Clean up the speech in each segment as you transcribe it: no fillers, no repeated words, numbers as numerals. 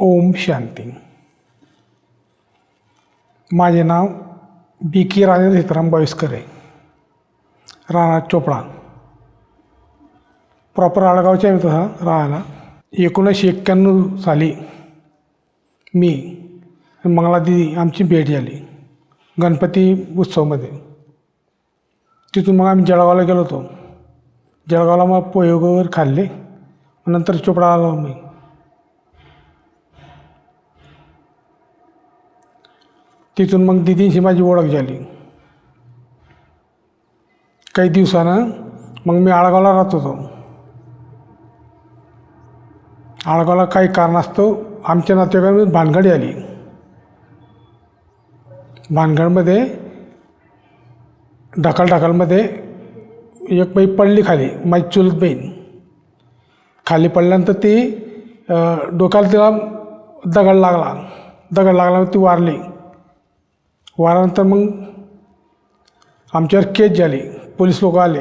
ओम शांती. माझे नाव बी.के. राजेंद्र सीताराम बळीसकर आहे. राहणार चोपडा. प्रॉपर आळगावचे आहे तसा राहायला. 1991 साली मी मंगला दिदी आमची भेट झाली गणपती उत्सवमध्ये. तिथून मग आम्ही जळगावला गेलो होतो. जळगावला मग पोहे वगैरे खाल्ले. नंतर चोपडा आलो मी. तिथून मग दिदींशी माझी ओळख झाली. काही दिवसानं मग मी आळगावला राहत होतो. आळगावला काही कारणास्तव आमच्या नातेवाईकांमध्ये भानगड झाली. भानगडमध्ये ढकलमध्ये एक बाई पडली खाली, माझी चुलत बहीण. खाली पडल्यानंतर ती डोक्याला तिला दगड लागला ती वारली. वारल्यानंतर मग आमच्यावर केस झाली. पोलीस लोक आले,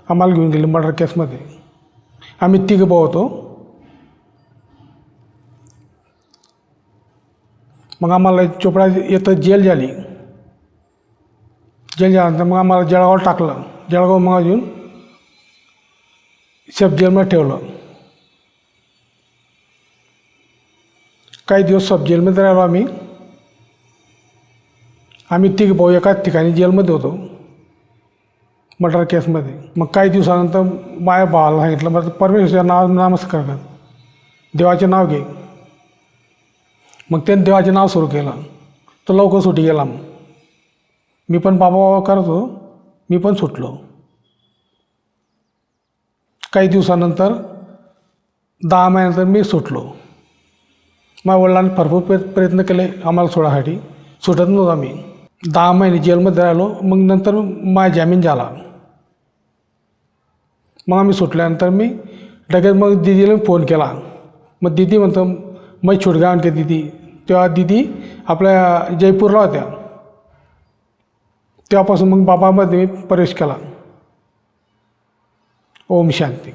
आम्हाला घेऊन गेले मर्डर केसमध्ये. आम्ही 3 भाऊ होतो. मग आम्हाला चोपडा येतं जेल झाली. जेल झाल्यानंतर मग आम्हाला जळगावला टाकलं. जळगाव मग अजून सब जेलमध्ये ठेवलं. काही दिवस सब जेलमध्ये राहिलो आम्ही. 3 भाऊ एकाच ठिकाणी जेलमध्ये होतो मर्डर केसमध्ये. मग काही दिवसानंतर माझ्या भावाला सांगितलं, मग परमेश्वराचं नामस्कार कर, देवाचे नाव घे. मग त्याने देवाचे नाव सुरू केलं. तो लवकर सुटी गेला. मग मी पण बाबा करत होतो. मी पण सुटलो. काही दिवसानंतर 10 महिन्यानंतर मी सुटलो. माझ्या वडिलांनी भरपूर प्रयत्न केले आम्हाला सोडायसाठी. सुटत नव्हतो आम्ही. 10 महिने जेलमध्ये राहिलो. मग नंतर माझा जामीन झाला. मग आम्ही सुटल्यानंतर मी लगेच मग दीदीला फोन केला. मग दीदी म्हणतो मैं छूट गया म्हणते दीदी. तेव्हा दीदी आपल्या जयपूरला होत्या. तेव्हापासून मग बाबामध्ये मी प्रवेश केला. ओम शांती.